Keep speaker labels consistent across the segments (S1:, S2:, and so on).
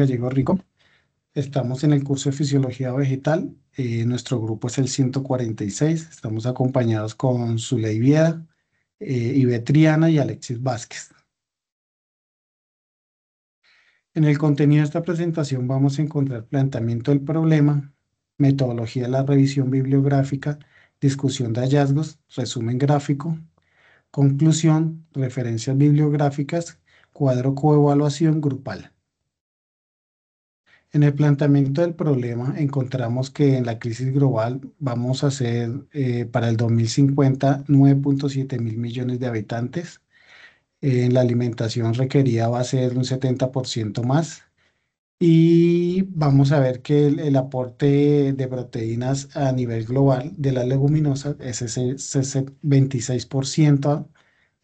S1: Gallego Rico. Estamos en el curso de Fisiología Vegetal. Nuestro grupo es el 146. Estamos acompañados con Zuley Vieda, Ivette Triana y Alexis Vázquez. En el contenido de esta presentación vamos a encontrar planteamiento del problema, metodología de la revisión bibliográfica, discusión de hallazgos, resumen gráfico, conclusión, referencias bibliográficas, cuadro coevaluación grupal. En el planteamiento del problema encontramos que en la crisis global vamos a ser para el 2050 9.7 mil millones de habitantes. La alimentación requerida va a ser un 70% más. Y vamos a ver que el aporte de proteínas a nivel global de las leguminosas es ese 26%,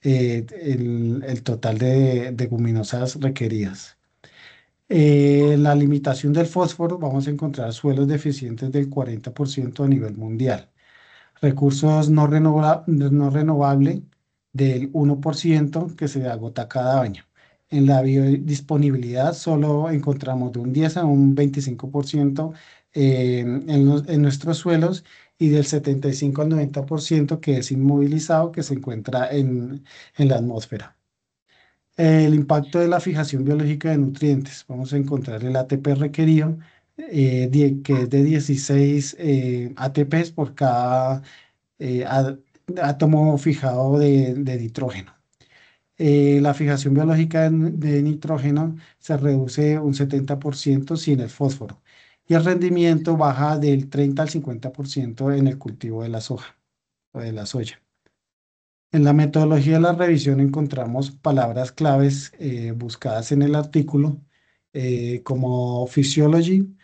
S1: el total de leguminosas requeridas. La limitación del fósforo, vamos a encontrar suelos deficientes del 40% a nivel mundial. Recursos no renovables del 1% que se agota cada año. En la biodisponibilidad solo encontramos de un 10 a un 25% en nuestros suelos y del 75 al 90% que es inmovilizado que se encuentra en la atmósfera. El impacto de la fijación biológica de nutrientes. Vamos a encontrar el ATP requerido, que es de 16 ATPs por cada átomo fijado de nitrógeno. La fijación biológica de nitrógeno se reduce un 70% sin el fósforo y el rendimiento baja del 30 al 50% en el cultivo de la soja o de la soya. En la metodología de la revisión encontramos palabras claves buscadas en el artículo como physiology,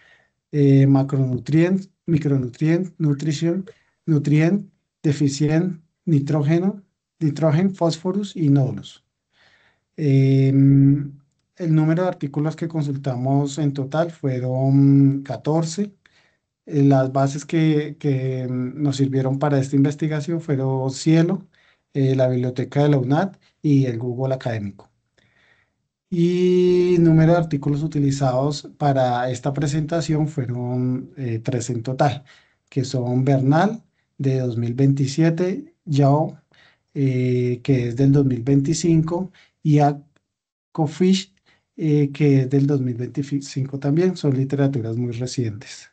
S1: macronutrientes, micronutrientes, nutrición, nutrient, deficient, nitrógeno, fósforo y nódulos. El número de artículos que consultamos en total fueron 14. Las bases que nos sirvieron para esta investigación fueron Cielo, la biblioteca de la UNAD y el Google Académico. Y número de artículos utilizados para esta presentación fueron 3 en total, que son Bernal de 2027, Yao, que es del 2025, y Acofish, que es del 2025 también. Son literaturas muy recientes.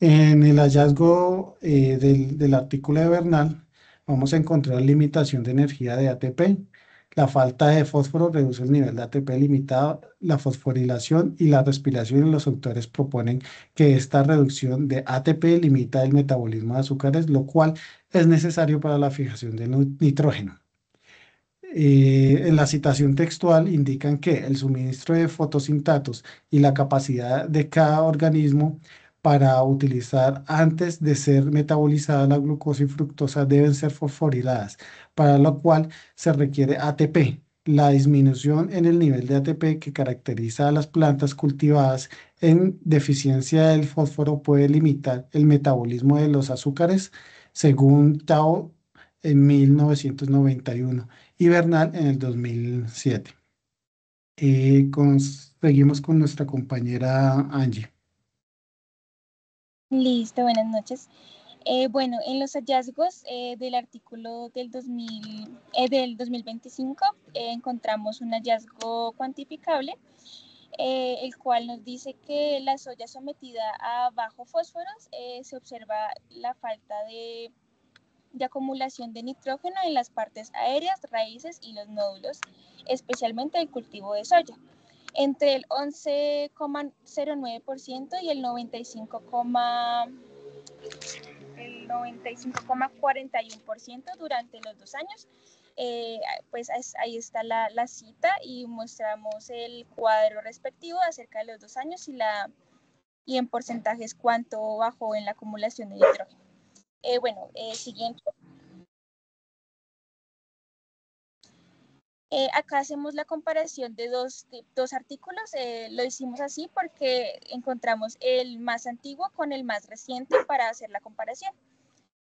S1: En el hallazgo del artículo de Bernal, vamos a encontrar limitación de energía de ATP. La falta de fósforo reduce el nivel de ATP limitado, la fosforilación y la respiración. Y los autores proponen que esta reducción de ATP limita el metabolismo de azúcares, lo cual es necesario para la fijación de nitrógeno. En la citación textual indican que el suministro de fotosintatos y la capacidad de cada organismo para utilizar antes de ser metabolizada la glucosa y fructosa deben ser fosforiladas, para lo cual se requiere ATP. La disminución en el nivel de ATP que caracteriza a las plantas cultivadas en deficiencia del fósforo puede limitar el metabolismo de los azúcares, según Tao en 1991 y Bernal en el 2007. Seguimos con nuestra compañera Angie.
S2: Listo, buenas noches. Bueno, en los hallazgos del artículo del 2025 encontramos un hallazgo cuantificable, el cual nos dice que la soya sometida a bajo fósforos se observa la falta de acumulación de nitrógeno en las partes aéreas, raíces y los nódulos, especialmente el cultivo de soya, entre el 11,09% y el 95,41% durante los 2 años. Pues ahí está la cita y mostramos el cuadro respectivo acerca de los 2 años y en porcentajes cuánto bajó en la acumulación de nitrógeno. Siguiente. Acá hacemos la comparación de dos artículos. Lo hicimos así porque encontramos el más antiguo con el más reciente para hacer la comparación.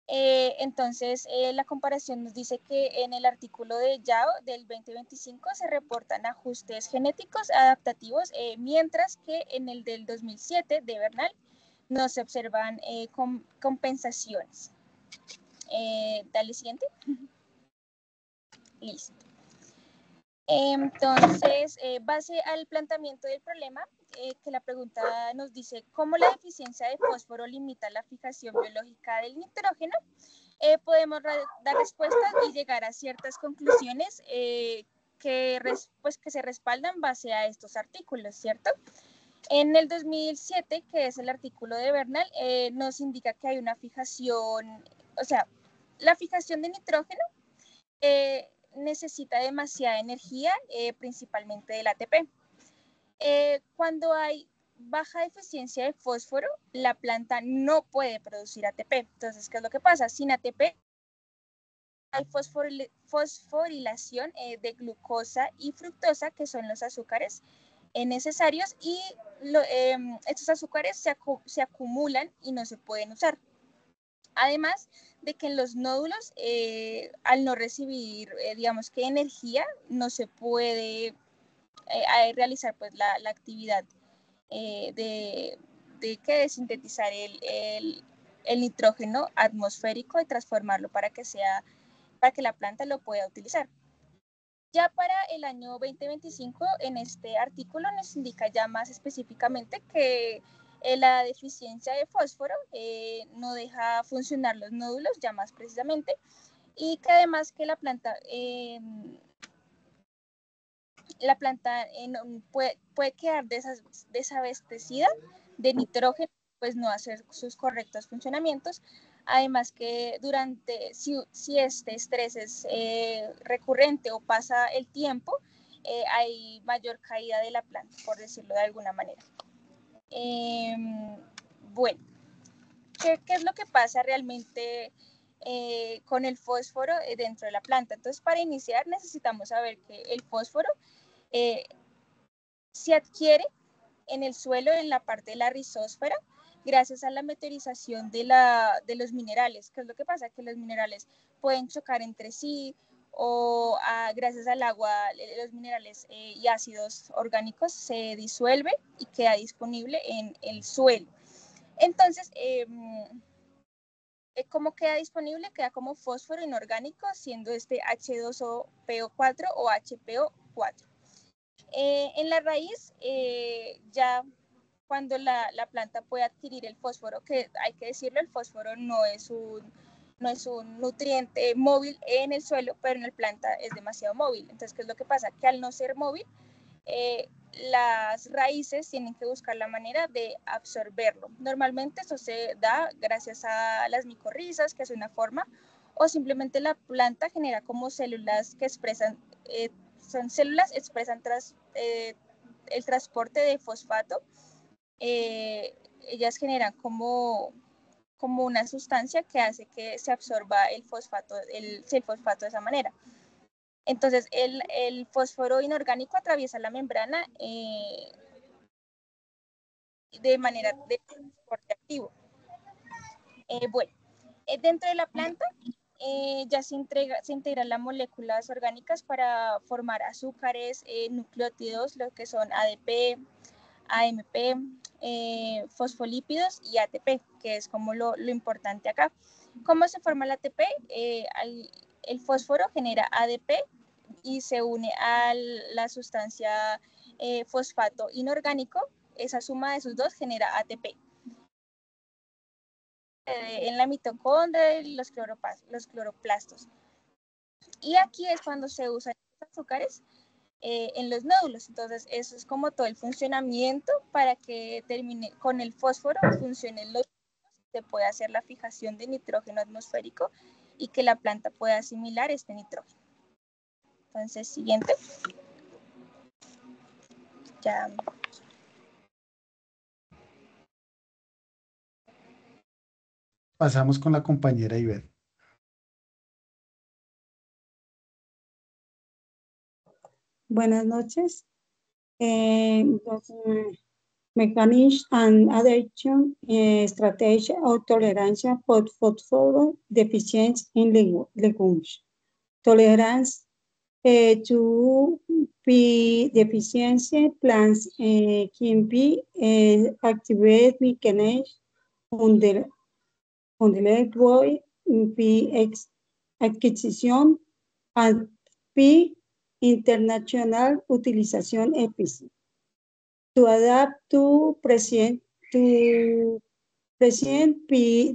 S2: Entonces, la comparación nos dice que en el artículo de YAO del 2025 se reportan ajustes genéticos adaptativos, mientras que en el del 2007 de Bernal no se observan compensaciones. Dale siguiente. Listo. Entonces, base al planteamiento del problema, que la pregunta nos dice cómo la deficiencia de fósforo limita la fijación biológica del nitrógeno, podemos dar respuestas y llegar a ciertas conclusiones pues, que se respaldan base a estos artículos, ¿cierto? En el 2007, que es el artículo de Bernal, nos indica que hay una fijación, o sea, la fijación de nitrógeno necesita demasiada energía, principalmente del ATP. Cuando hay baja eficiencia de fósforo, la planta no puede producir ATP. Entonces, ¿qué es lo que pasa? Sin ATP hay fosforilación de glucosa y fructosa, que son los azúcares necesarios, y estos azúcares se acumulan y no se pueden usar. Además de que en los nódulos, al no recibir, digamos que energía, no se puede realizar pues la actividad de sintetizar el nitrógeno atmosférico y transformarlo para que la planta lo pueda utilizar. Ya para el año 2025, en este artículo nos indica ya más específicamente que la deficiencia de fósforo no deja funcionar los nódulos, ya más precisamente, y que además que la planta puede quedar desabastecida de nitrógeno, pues no hacer sus correctos funcionamientos. Además que si este estrés es recurrente o pasa el tiempo, hay mayor caída de la planta, por decirlo de alguna manera. Bueno, ¿qué es lo que pasa realmente con el fósforo dentro de la planta? Entonces, para iniciar necesitamos saber que el fósforo se adquiere en el suelo, en la parte de la rizósfera, gracias a la meteorización de los minerales. ¿Qué es lo que pasa? Que los minerales pueden chocar entre sí o gracias al agua, los minerales y ácidos orgánicos se disuelve y queda disponible en el suelo. Entonces, ¿cómo queda disponible? Queda como fósforo inorgánico, siendo este H2PO4 o HPO4. En la raíz, ya cuando la planta puede adquirir el fósforo, que hay que decirlo, el fósforo no es un nutriente móvil en el suelo, pero en la planta es demasiado móvil. Entonces, ¿qué es lo que pasa? Que al no ser móvil, las raíces tienen que buscar la manera de absorberlo. Normalmente eso se da gracias a las micorrizas, que es una forma, o simplemente la planta genera como células que expresan, son células que expresan el transporte de fosfato. Ellas generan como una sustancia que hace que se absorba el fosfato de esa manera. Entonces, el fósforo inorgánico atraviesa la membrana de manera de transporte activo. Bueno, dentro de la planta ya se integran las moléculas orgánicas para formar azúcares, nucleótidos, lo que son ADP, AMP, fosfolípidos y ATP, que es como lo importante acá. ¿Cómo se forma el ATP? El fósforo genera ADP y se une a la sustancia fosfato inorgánico. Esa suma de esos dos genera ATP. En la mitocondria y los cloroplastos. Y aquí es cuando se usan los azúcares en los nódulos. Entonces, eso es como todo el funcionamiento para que termine con el fósforo, funcionen los nódulos, se pueda hacer la fijación de nitrógeno atmosférico y que la planta pueda asimilar este nitrógeno. Entonces, siguiente. Ya.
S1: Pasamos con la compañera Ivette.
S3: Buenas noches. Entonces, mechanism and adaptation strategy of tolerance for phosphorus deficiency in legumes. Tolerance to P deficiency plants can be activated mechanism on the network P adquisición and P international utilización efficient. To adapt to present P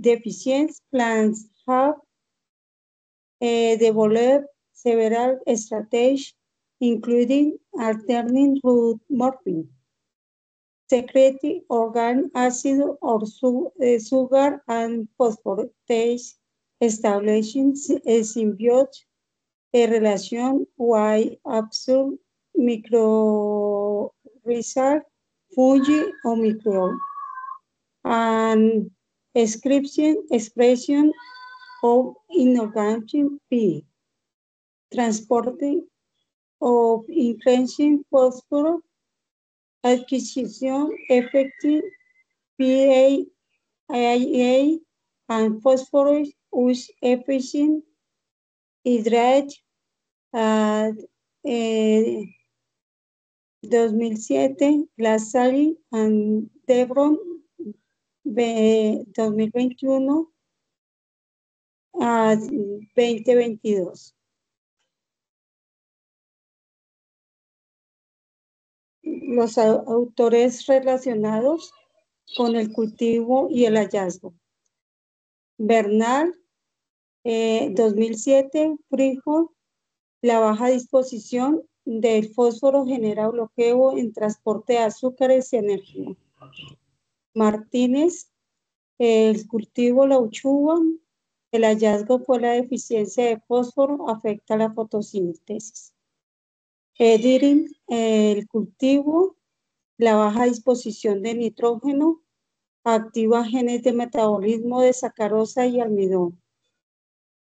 S3: deficiency plants have developed several strategies, including alternating root morphine, secreting organic acid or sugar and phosphatase, establishing a symbiotic relation with absurd mycorrhizal fungi or microbes, and expression of inorganic P, transporting of increasing phosphorus, acquisition effective PAIA and phosphorus use efficient hydrate 2007, Lasalle and Devron 2021 a 2022. Los autores relacionados con el cultivo y el hallazgo. Bernal, 2007, Frijol, la baja disposición del fósforo genera bloqueo en transporte de azúcares y energía. Martínez, el cultivo la uchuva, el hallazgo fue la deficiencia de fósforo, afecta la fotosíntesis. Edirin, el cultivo, la baja disposición de nitrógeno, activa genes de metabolismo de sacarosa y almidón.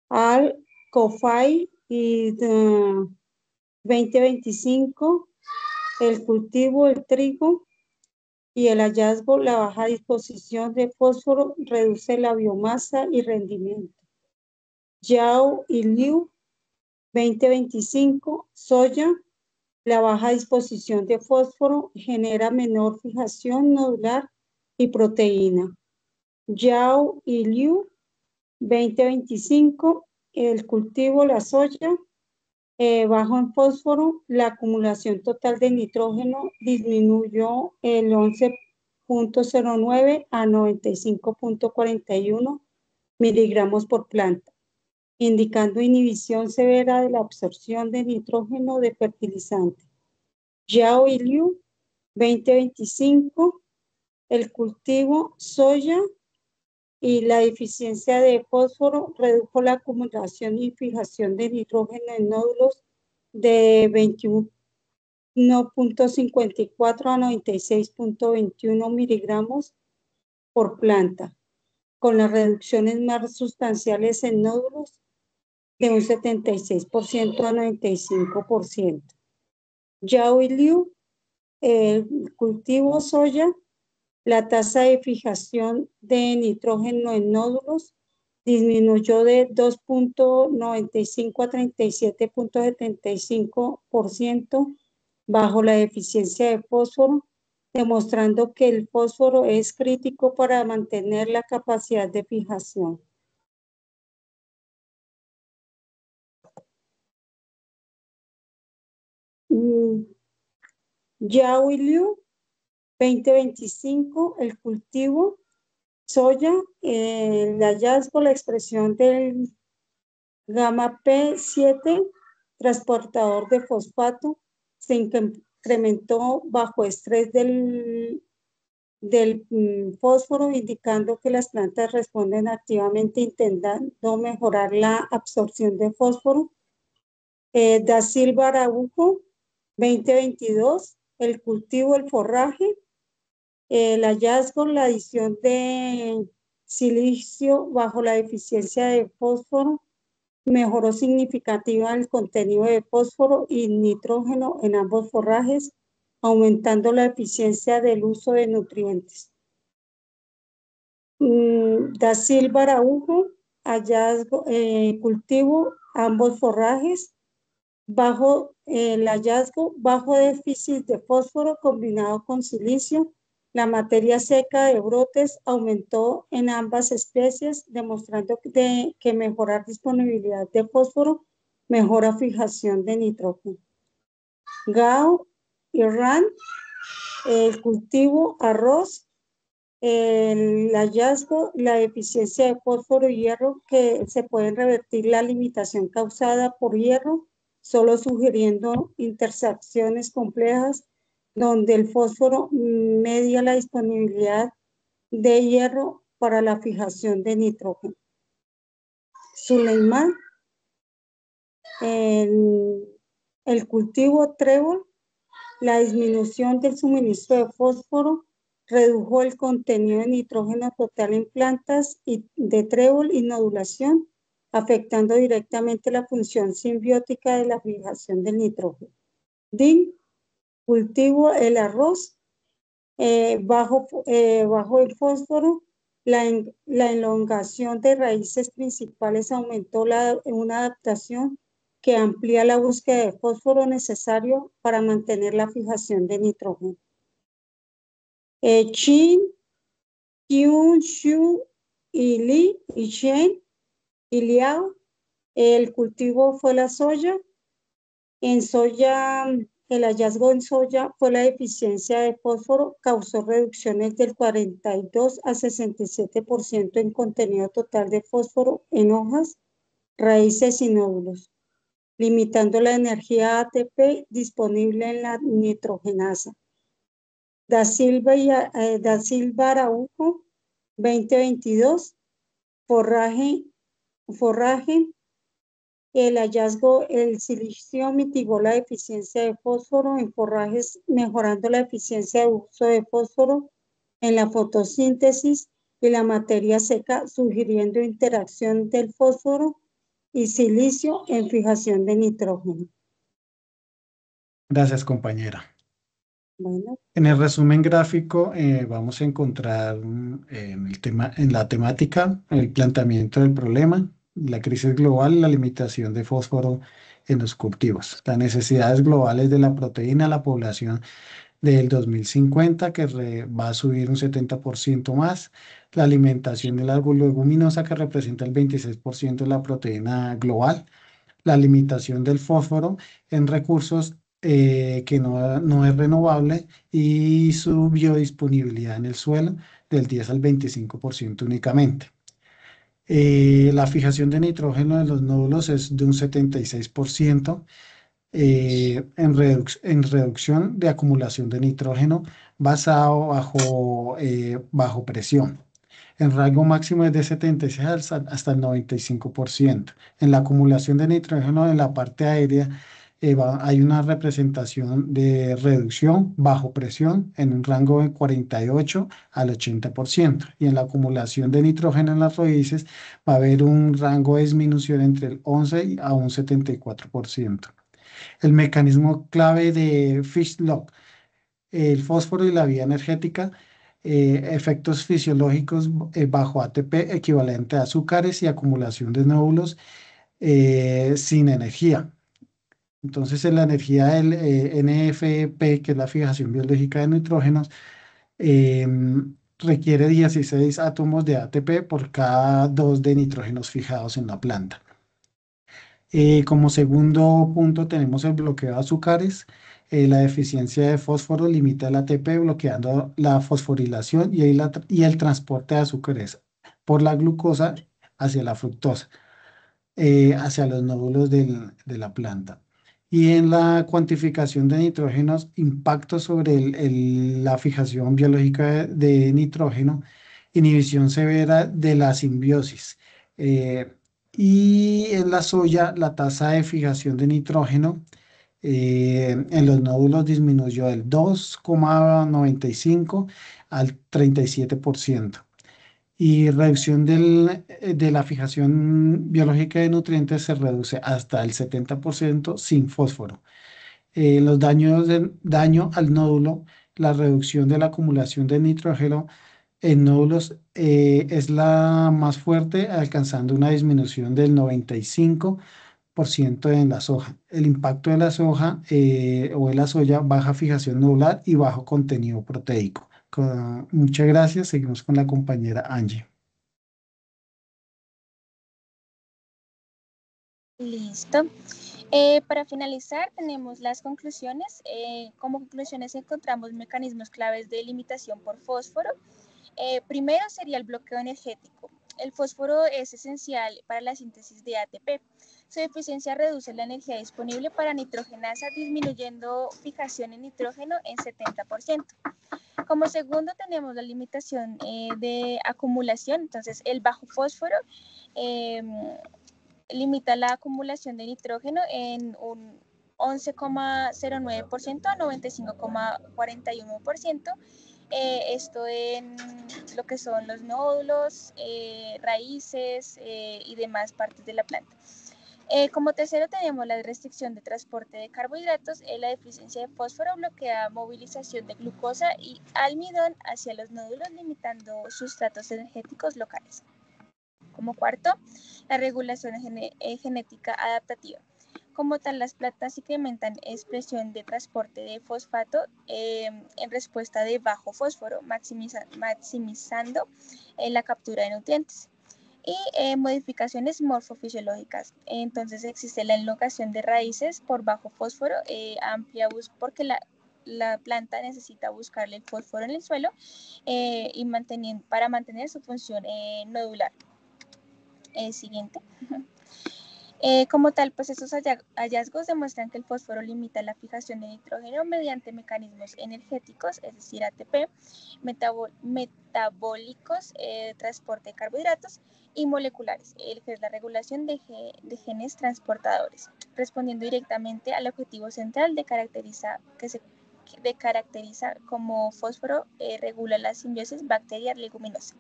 S3: Al Cofay y 2025, el cultivo, el trigo y el hallazgo, la baja disposición de fósforo reduce la biomasa y rendimiento. Yao y Liu, 2025, soya, la baja disposición de fósforo genera menor fijación nodular y proteína. Yao y Liu, 2025, el cultivo, la soya, bajo en fósforo, la acumulación total de nitrógeno disminuyó el 11.09 a 95.41 miligramos por planta, indicando inhibición severa de la absorción de nitrógeno de fertilizante. Yao y Liu, 2025, el cultivo soya y la deficiencia de fósforo redujo la acumulación y fijación de nitrógeno en nódulos de 21.54 a 96.21 miligramos por planta, con las reducciones más sustanciales en nódulos de un 76% a 95%. Yao y Liu, el cultivo soya, la tasa de fijación de nitrógeno en nódulos disminuyó de 2.95 a 37.75% bajo la deficiencia de fósforo, demostrando que el fósforo es crítico para mantener la capacidad de fijación. Yao y Liu, 2025, el cultivo, soya, el hallazgo, la expresión del gamma P7, transportador de fosfato, se incrementó bajo estrés del fósforo, indicando que las plantas responden activamente intentando mejorar la absorción de fósforo. Da Silva Araujo, 2022, el cultivo, el forraje, el hallazgo, la adición de silicio bajo la deficiencia de fósforo, mejoró significativamente el contenido de fósforo y nitrógeno en ambos forrajes, aumentando la eficiencia del uso de nutrientes. Da Silva Araujo, hallazgo, cultivo ambos forrajes, el hallazgo, bajo déficit de fósforo combinado con silicio. La materia seca de brotes aumentó en ambas especies, demostrando que mejorar disponibilidad de fósforo mejora fijación de nitrógeno. Gao y Ran, el cultivo arroz, el hallazgo, la deficiencia de fósforo y hierro, que se pueden revertir la limitación causada por hierro, solo sugiriendo intersecciones complejas donde el fósforo media la disponibilidad de hierro para la fijación de nitrógeno. Suleiman, el cultivo trébol, la disminución del suministro de fósforo redujo el contenido de nitrógeno total en plantas y de trébol y nodulación, afectando directamente la función simbiótica de la fijación del nitrógeno. DIN, cultivo el arroz, bajo el fósforo, la elongación de raíces principales aumentó una adaptación que amplía la búsqueda de fósforo necesario para mantener la fijación de nitrógeno. Chin, Kyun, Shu, y Li, y Shen, y Liao. El cultivo fue la soya. En soya, el hallazgo en soya fue la deficiencia de fósforo, causó reducciones del 42 a 67% en contenido total de fósforo en hojas, raíces y nódulos, limitando la energía ATP disponible en la nitrogenasa. Da Silva Araujo, 2022, forraje, el hallazgo, el silicio mitigó la deficiencia de fósforo en forrajes, mejorando la eficiencia de uso de fósforo en la fotosíntesis y la materia seca, sugiriendo interacción del fósforo y silicio en fijación de nitrógeno.
S1: Gracias, compañera.
S3: Bueno.
S1: En el resumen gráfico vamos a encontrar en la temática el planteamiento del problema, la crisis global y la limitación de fósforo en los cultivos, las necesidades globales de la proteína, la población del 2050 que va a subir un 70% más, la alimentación de la leguminosa que representa el 26% de la proteína global, la limitación del fósforo en recursos que no es renovable y su biodisponibilidad en el suelo del 10 al 25% únicamente. La fijación de nitrógeno de los nódulos es de un 76%, en reducción de acumulación de nitrógeno basado bajo presión. El rango máximo es de 76 hasta el 95%. En la acumulación de nitrógeno en la parte aérea hay una representación de reducción bajo presión en un rango de 48 al 80%. Y en la acumulación de nitrógeno en las raíces va a haber un rango de disminución entre el 11 a un 74%. El mecanismo clave de Fish-Log, el fósforo y la vía energética, efectos fisiológicos bajo ATP equivalente a azúcares y acumulación de nódulos sin energía. Entonces, en la energía del NFP, que es la fijación biológica de nitrógenos, requiere 16 átomos de ATP por cada 2 de nitrógenos fijados en la planta. Como segundo punto tenemos el bloqueo de azúcares. La deficiencia de fósforo limita el ATP bloqueando la fosforilación y el transporte de azúcares por la glucosa hacia la fructosa, hacia los nódulos de la planta. Y en la cuantificación de nitrógenos, impacto sobre la fijación biológica de nitrógeno, inhibición severa de la simbiosis. Y en la soya, la tasa de fijación de nitrógeno en los nódulos disminuyó del 2,95 al 37%. Y reducción de la fijación biológica de nutrientes se reduce hasta el 70% sin fósforo. Los daño al nódulo, la reducción de la acumulación de nitrógeno en nódulos es la más fuerte, alcanzando una disminución del 95% en la soja. El impacto de la soja o de la soya, baja fijación nodular y bajo contenido proteico. Muchas gracias. Seguimos con la compañera Angie.
S2: Listo. Para finalizar, tenemos las conclusiones. Como conclusiones encontramos mecanismos claves de limitación por fósforo. Primero sería el bloqueo energético. El fósforo es esencial para la síntesis de ATP. Su deficiencia reduce la energía disponible para nitrogenasa, disminuyendo fijación en nitrógeno en 70%. Como segundo tenemos la limitación de acumulación, entonces el bajo fósforo eh, limita la acumulación de nitrógeno en un 11,09% a 95,41%. Esto en lo que son los nódulos, raíces y demás partes de la planta. Como tercero tenemos la restricción de transporte de carbohidratos. La deficiencia de fósforo bloquea movilización de glucosa y almidón hacia los nódulos, limitando sustratos energéticos locales. Como cuarto, la regulación genética adaptativa. Como tal, las plantas incrementan expresión de transporte de fosfato en respuesta de bajo fósforo, maximizando la captura de nutrientes. Y modificaciones morfofisiológicas. Entonces existe la elongación de raíces por bajo fósforo, amplia porque la planta necesita buscarle el fósforo en el suelo y para mantener su función nodular. Siguiente. Como tal, pues estos hallazgos demuestran que el fósforo limita la fijación de nitrógeno mediante mecanismos energéticos, es decir, ATP, metabólicos, transporte de carbohidratos y moleculares, que es la regulación de genes transportadores, respondiendo directamente al objetivo central de caracteriza como fósforo regula la simbiosis bacteria-leguminosa.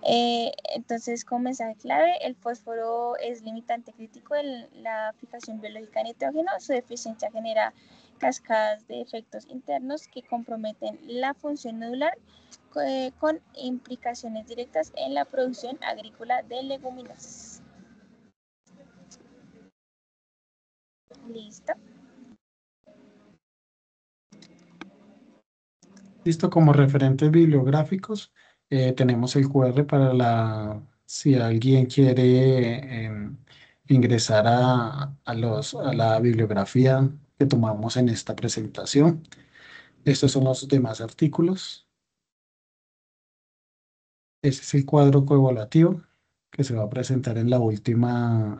S2: Entonces, como mensaje clave, el fósforo es limitante crítico en la fijación biológica de nitrógeno. Su deficiencia genera cascadas de efectos internos que comprometen la función nodular con implicaciones directas en la producción agrícola de leguminosas. Listo.
S1: Listo, como referentes bibliográficos, tenemos el QR si alguien quiere ingresar a la bibliografía que tomamos en esta presentación. Estos son los demás artículos. Ese es el cuadro coevolutivo que se va a presentar en la última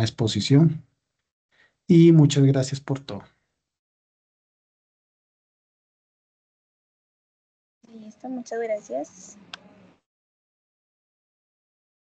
S1: exposición. Y muchas gracias por todo.
S2: Listo, muchas gracias.